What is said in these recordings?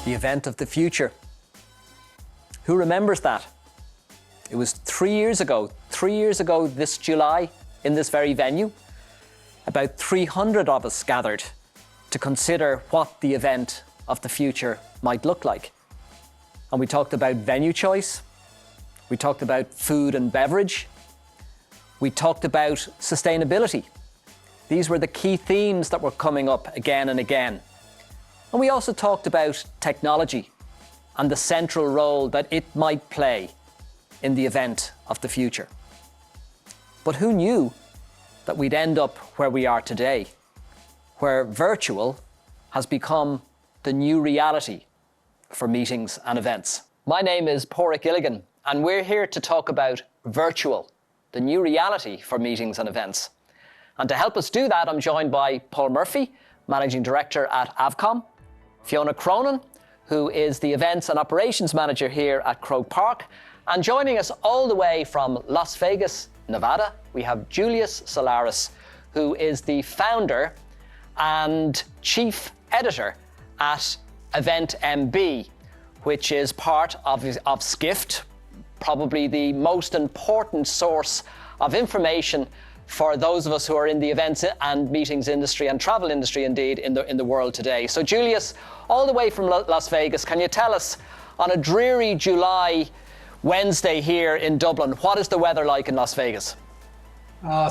the event of the future. Who remembers that? It was 3 years ago this July, in this very venue. About 300 of us gathered to consider what the event of the future might look like. And we talked about venue choice, we talked about food and beverage, we talked about sustainability. These were the key themes that were coming up again and again. And we also talked about technology and the central role that it might play in the event of the future. But who knew that we'd end up where we are today, where virtual has become the new reality for meetings and events? My name is Pádraig Gilligan, and we're here to talk about virtual, the new reality for meetings and events. And to help us do that, I'm joined by Paul Murphy, Managing Director at Avcom, Fiona Cronin, who is the Events and Operations Manager here at Croke Park, and joining us all the way from Las Vegas, Nevada, we have Julius Solaris, who is the founder and chief editor at Event MB, which is part of Skift, probably the most important source of information for those of us who are in the events and meetings industry and travel industry indeed in the world today. So Julius, all the way from Las Vegas, can you tell us, on a dreary July Wednesday here in Dublin, what is the weather like in Las Vegas?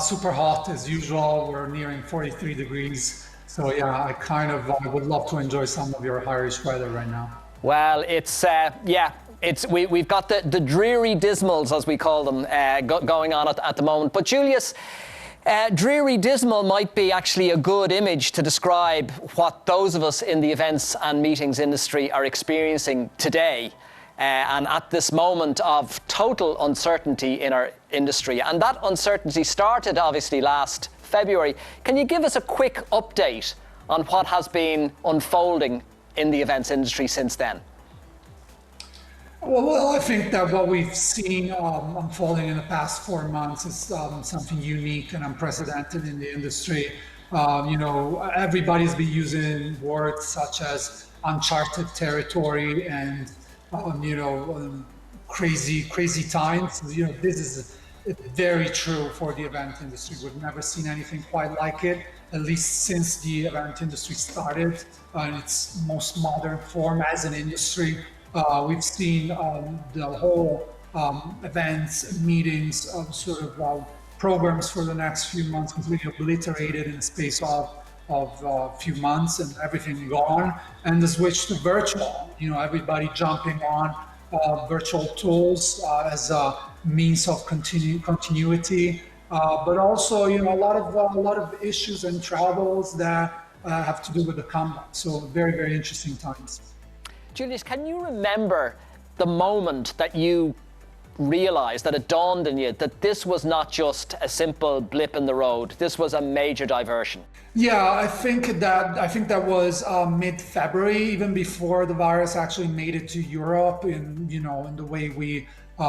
Super hot as usual. We're nearing 43 degrees. So yeah, I would love to enjoy some of your Irish weather right now. Well, we've got the dreary dismals, as we call them, going on at the moment. But Julius, dreary dismal might be actually a good image to describe what those of us in the events and meetings industry are experiencing today, and at this moment of total uncertainty in our industry. And that uncertainty started obviously last February. Can you give us a quick update on what has been unfolding in the events industry since then? Well, I think that what we've seen unfolding in the past 4 months is something unique and unprecedented in the industry. Everybody's been using words such as uncharted territory and crazy times. This is very true for the event industry. We've never seen anything quite like it, at least since the event industry started in its most modern form as an industry. We've seen the whole events, meetings, programs for the next few months completely obliterated in the space of a few months, and everything gone, and the switch to virtual. Everybody jumping on virtual tools as a means of continuity, but also a lot of issues and troubles that have to do with the comeback. So very interesting times. Julius, can you remember the moment that you realized, that it dawned on you that this was not just a simple blip in the road, this was a major diversion? Yeah, I think that was mid-February, even before the virus actually made it to Europe in the way we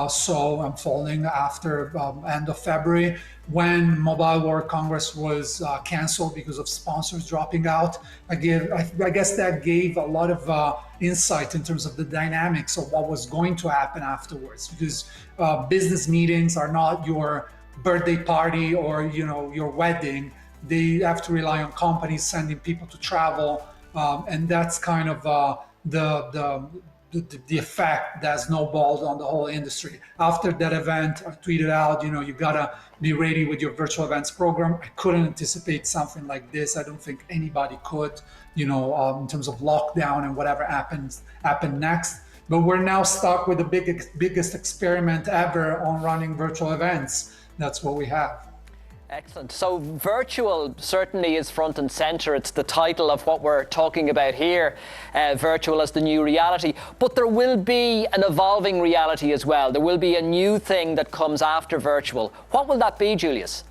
saw unfolding after end of February, when Mobile World Congress was canceled because of sponsors dropping out. I guess that gave a lot of insight in terms of the dynamics of what was going to happen afterwards, because business meetings are not your birthday party or your wedding. They have to rely on companies sending people to travel, and that's kind of the effect that snowballed on the whole industry. After that event, I tweeted out, you gotta be ready with your virtual events program. I couldn't anticipate something like this. I don't think anybody could, in terms of lockdown and whatever happened next. But we're now stuck with the biggest experiment ever on running virtual events. That's what we have. Excellent. So virtual certainly is front and center. It's the title of what we're talking about here, virtual as the new reality. But there will be an evolving reality as well. There will be a new thing that comes after virtual. What will that be, Julius?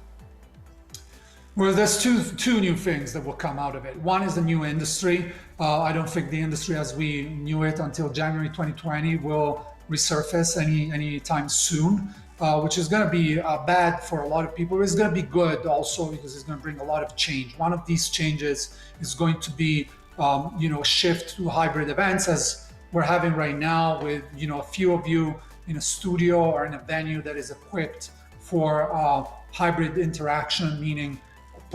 Well, there's two new things that will come out of it. One is the new industry. I don't think the industry as we knew it until January 2020 will resurface any time soon. Which is going to be bad for a lot of people. It's going to be good also because it's going to bring a lot of change. One of these changes is going to be, a shift to hybrid events, as we're having right now with, a few of you in a studio or in a venue that is equipped for hybrid interaction, meaning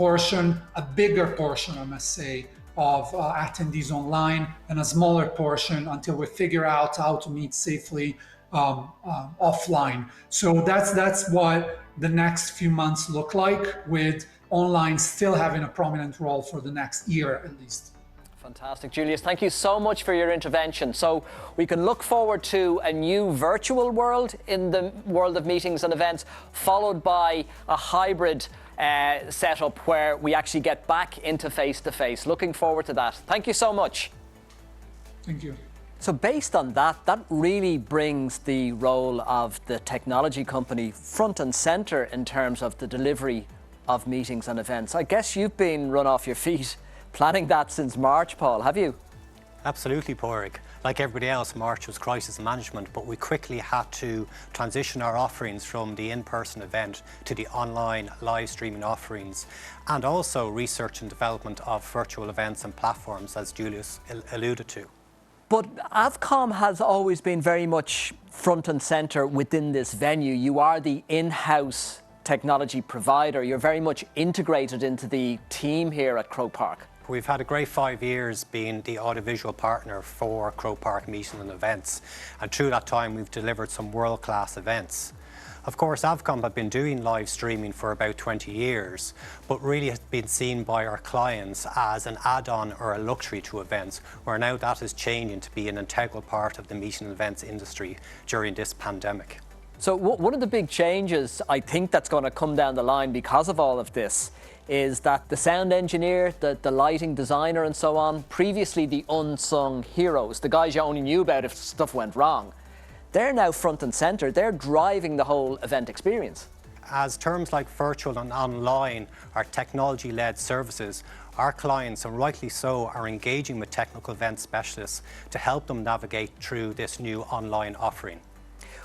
a bigger portion, I must say, of attendees online and a smaller portion until we figure out how to meet safely offline. So that's what the next few months look like, with online still having a prominent role for the next year at least. Fantastic. Julius, thank you so much for your intervention. So we can look forward to a new virtual world in the world of meetings and events, followed by a hybrid setup where we actually get back into face-to-face. Looking forward to that. Thank you so much. Thank you. So based on that really brings the role of the technology company front and centre in terms of the delivery of meetings and events. I guess you've been run off your feet planning that since March, Paul, have you? Absolutely, Pádraig. Like everybody else, March was crisis management, but we quickly had to transition our offerings from the in-person event to the online live streaming offerings, and also research and development of virtual events and platforms, as Julius alluded to. But Avcom has always been very much front and centre within this venue. You are the in-house technology provider. You're very much integrated into the team here at Croke Park. We've had a great 5 years being the audiovisual partner for Croke Park Meetings and Events, and through that time we've delivered some world-class events. Of course, Avcom have been doing live streaming for about 20 years, but really has been seen by our clients as an add-on or a luxury to events, where now that is changing to be an integral part of the meeting and events industry during this pandemic. So one of the big changes I think that's going to come down the line because of all of this is that the sound engineer, the lighting designer and so on, previously the unsung heroes, the guys you only knew about if stuff went wrong, they're now front and centre. They're driving the whole event experience. As terms like virtual and online are technology-led services, our clients, and rightly so, are engaging with technical event specialists to help them navigate through this new online offering.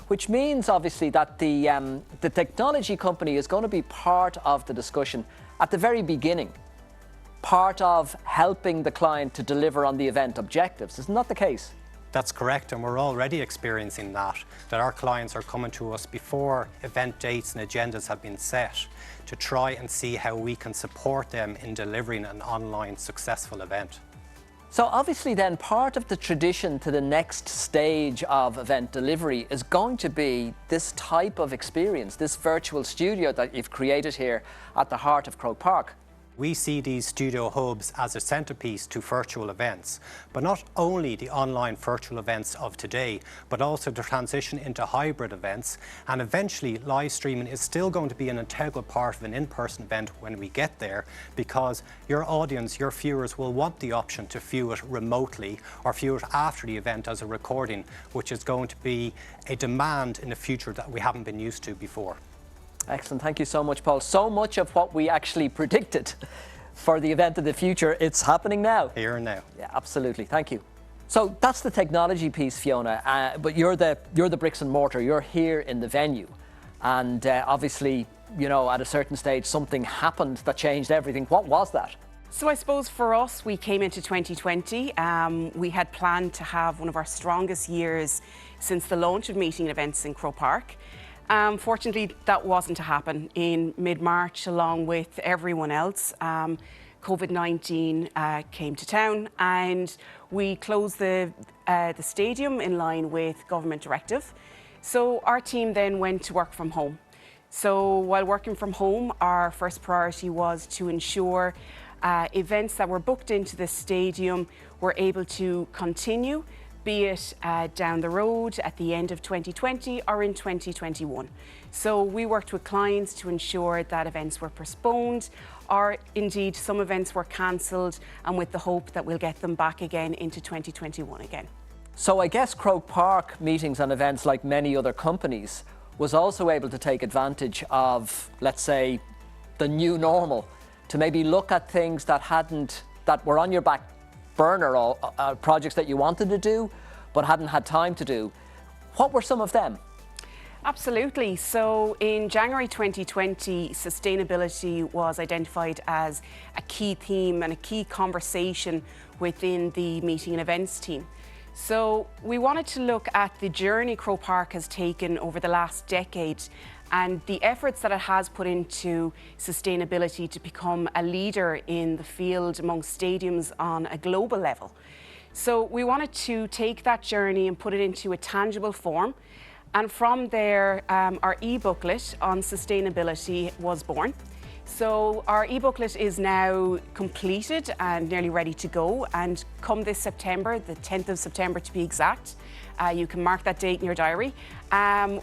Which means, obviously, that the technology company is going to be part of the discussion at the very beginning, part of helping the client to deliver on the event objectives. Isn't that the case? That's correct, and we're already experiencing that our clients are coming to us before event dates and agendas have been set to try and see how we can support them in delivering an online successful event. So obviously then part of the tradition to the next stage of event delivery is going to be this type of experience, this virtual studio that you've created here at the heart of Croke Park. We see these studio hubs as a centrepiece to virtual events, but not only the online virtual events of today, but also the transition into hybrid events, and eventually live streaming is still going to be an integral part of an in-person event when we get there, because your audience, your viewers will want the option to view it remotely or view it after the event as a recording, which is going to be a demand in the future that we haven't been used to before. Excellent. Thank you so much, Paul. So much of what we actually predicted for the event of the future, it's happening now. Here and now. Yeah, absolutely. Thank you. So that's the technology piece, Fiona, but you're the bricks and mortar. You're here in the venue. And obviously, at a certain stage, something happened that changed everything. What was that? So I suppose for us, we came into 2020. We had planned to have one of our strongest years since the launch of meeting events in Croke Park. Fortunately, that wasn't to happen. In mid-March, along with everyone else, COVID-19 came to town, and we closed the stadium in line with government directive. So our team then went to work from home. So while working from home, our first priority was to ensure events that were booked into the stadium were able to continue, be it down the road at the end of 2020 or in 2021. So we worked with clients to ensure that events were postponed, or indeed some events were cancelled, and with the hope that we'll get them back again into 2021 again. So I guess Croke Park Meetings and Events, like many other companies, was also able to take advantage of, let's say, the new normal, to maybe look at things that were on your back burner, or projects that you wanted to do but hadn't had time to do. What were some of them? Absolutely. So in January 2020, sustainability was identified as a key theme and a key conversation within the meeting and events team. So we wanted to look at the journey Croke Park has taken over the last decade and the efforts that it has put into sustainability to become a leader in the field amongst stadiums on a global level. So we wanted to take that journey and put it into a tangible form. And from there, our e-booklet on sustainability was born. So our e-booklet is now completed and nearly ready to go. And come this September, the 10th of September to be exact, you can mark that date in your diary.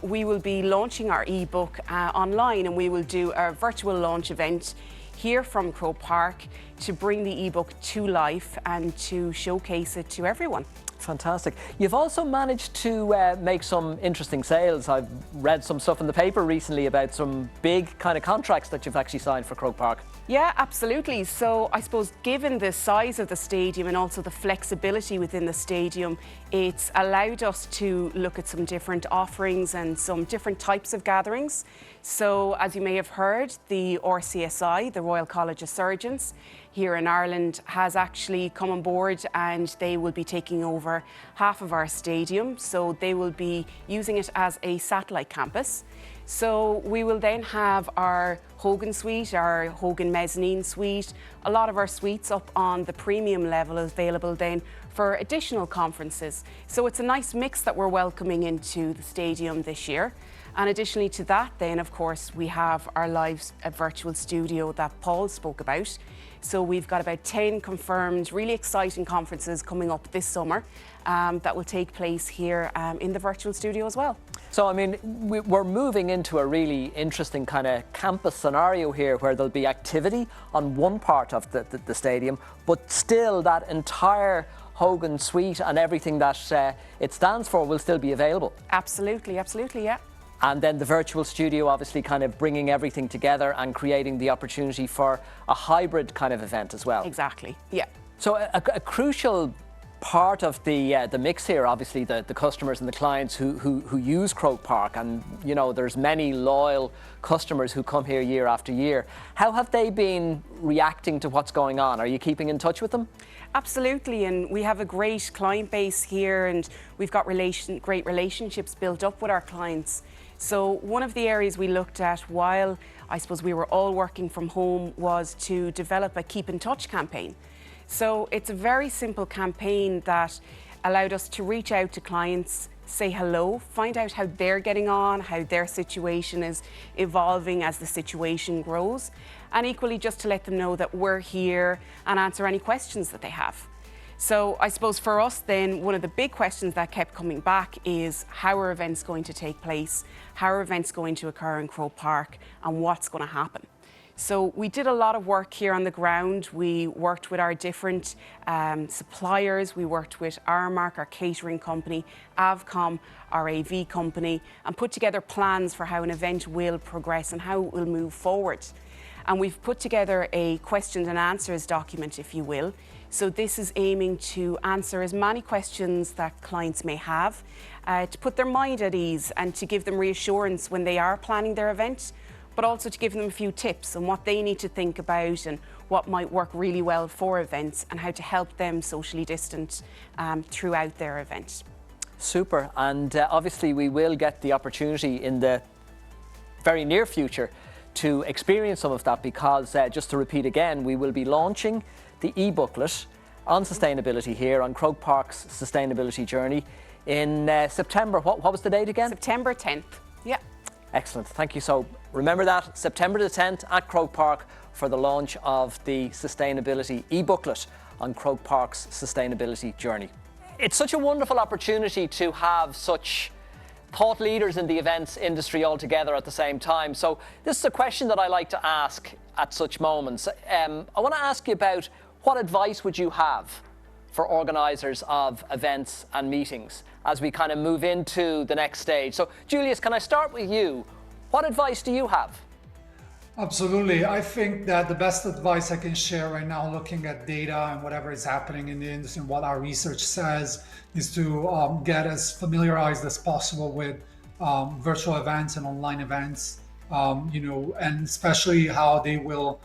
We will be launching our e-book online, and we will do a virtual launch event here from Croke Park to bring the e-book to life and to showcase it to everyone. Fantastic. You've also managed to make some interesting sales. I've read some stuff in the paper recently about some big kind of contracts that you've actually signed for Croke Park. Yeah, absolutely. So I suppose given the size of the stadium and also the flexibility within the stadium, it's allowed us to look at some different offerings and some different types of gatherings. So as you may have heard, the RCSI, the Royal College of Surgeons, here in Ireland has actually come on board, and they will be taking over half of our stadium. So they will be using it as a satellite campus. So we will then have our Hogan suite, our Hogan mezzanine suite, a lot of our suites up on the premium level available then for additional conferences. So it's a nice mix that we're welcoming into the stadium this year. And additionally to that, then of course, we have our live virtual studio that Paul spoke about. So we've got about 10 confirmed, really exciting conferences coming up this summer that will take place here in the virtual studio as well. So, I mean, we're moving into a really interesting kind of campus scenario here where there'll be activity on one part of the stadium, but still that entire Hogan suite and everything that it stands for will still be available. Absolutely, absolutely, yeah. And then the virtual studio obviously kind of bringing everything together and creating the opportunity for a hybrid kind of event as well. Exactly, yeah. So a crucial part of the mix here, obviously the customers and the clients who use Croke Park, and you know there's many loyal customers who come here year after year. How have they been reacting to what's going on? Are you keeping in touch with them? Absolutely, and we have a great client base here, and we've got great relationships built up with our clients. So one of the areas we looked at while I suppose we were all working from home was to develop a Keep in Touch campaign. So it's a very simple campaign that allowed us to reach out to clients, say hello, find out how they're getting on, how their situation is evolving as the situation grows, and equally just to let them know that we're here and answer any questions that they have. So I suppose for us then, one of the big questions that kept coming back is how are events going to take place, how are events going to occur in Croke Park, and what's going to happen. So we did a lot of work here on the ground. We worked with our different suppliers. We worked with Aramark, our catering company, Avcom, our AV company, and put together plans for how an event will progress and how it will move forward. And we've put together a questions and answers document, if you will. So this is aiming to answer as many questions that clients may have, to put their mind at ease and to give them reassurance when they are planning their event, but also to give them a few tips on what they need to think about and what might work really well for events and how to help them socially distant throughout their event. Super, and obviously we will get the opportunity in the very near future to experience some of that because, just to repeat again, we will be launching the e-booklet on sustainability here on Croke Park's sustainability journey in September. What was the date again? September 10th, yeah. Excellent, thank you. So remember that, September the 10th at Croke Park for the launch of the sustainability e-booklet on Croke Park's sustainability journey. It's such a wonderful opportunity to have such thought leaders in the events industry all together at the same time. So this is a question that I like to ask at such moments. I want to ask you about what advice would you have for organisers of events and meetings as we kind of move into the next stage. So Julius, can I start with you? What advice do you have? Absolutely. I think that the best advice I can share right now, looking at data and whatever is happening in the industry and what our research says, is to get as familiarized as possible with virtual events and online events, and especially how they will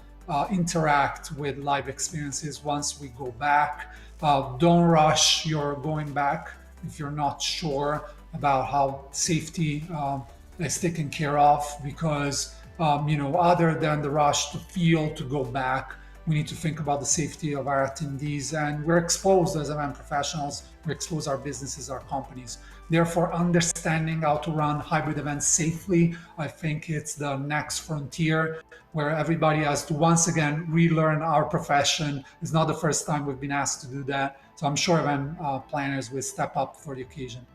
interact with live experiences once we go back. Don't rush your going back. if you're not sure about how safety is taken care of, because other than the rush to feel to go back, we need to think about the safety of our attendees, and we're exposed as event professionals. We expose our businesses, our companies. Therefore, understanding how to run hybrid events safely, I think it's the next frontier where everybody has to once again relearn our profession. It's not the first time we've been asked to do that. So I'm sure event planners will step up for the occasion.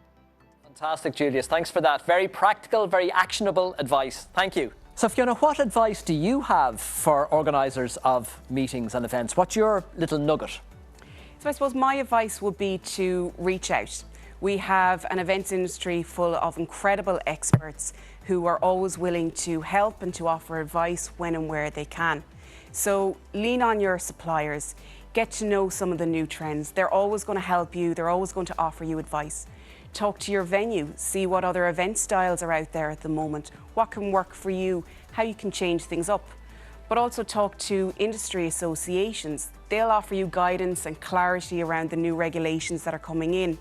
Fantastic, Julius. Thanks for that. Very practical, very actionable advice. Thank you. So Fiona, what advice do you have for organisers of meetings and events? What's your little nugget? So I suppose my advice would be to reach out. We have an events industry full of incredible experts who are always willing to help and to offer advice when and where they can. So lean on your suppliers, get to know some of the new trends. They're always going to help you, they're always going to offer you advice. Talk to your venue, see what other event styles are out there at the moment, what can work for you, how you can change things up. But also talk to industry associations. They'll offer you guidance and clarity around the new regulations that are coming in.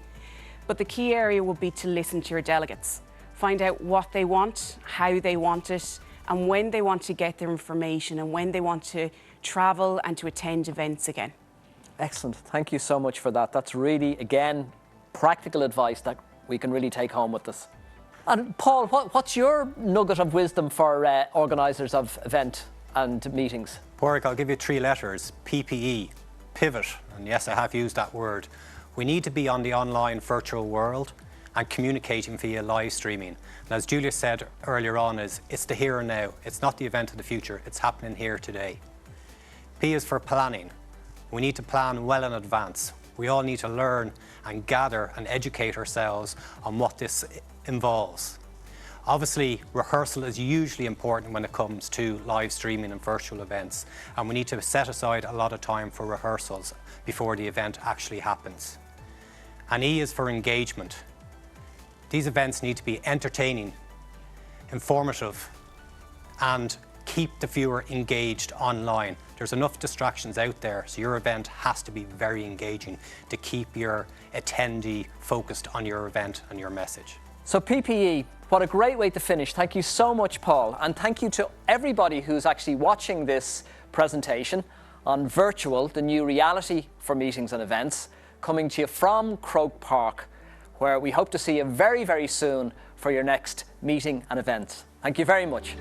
But the key area will be to listen to your delegates. Find out what they want, how they want it, and when they want to get their information and when they want to travel and to attend events again. Excellent. Thank you so much for that. That's really, again, practical advice that we can really take home with us. And Paul, what's your nugget of wisdom for organisers of event and meetings? Warwick, I'll give you 3 letters: PPE, pivot, and yes, I have used that word. We need to be on the online virtual world and communicating via live streaming. And as Julius said earlier on, it's the here and now. It's not the event of the future, it's happening here today. P is for planning. We need to plan well in advance. We all need to learn and gather and educate ourselves on what this involves. Obviously, rehearsal is usually important when it comes to live streaming and virtual events, and we need to set aside a lot of time for rehearsals before the event actually happens. And E is for engagement. These events need to be entertaining, informative, and keep the viewer engaged online. There's enough distractions out there, so your event has to be very engaging to keep your attendee focused on your event and your message. So PPE, what a great way to finish. Thank you so much, Paul. And thank you to everybody who's actually watching this presentation on Virtual, the new reality for meetings and events, coming to you from Croke Park, where we hope to see you very, very soon for your next meeting and event. Thank you very much.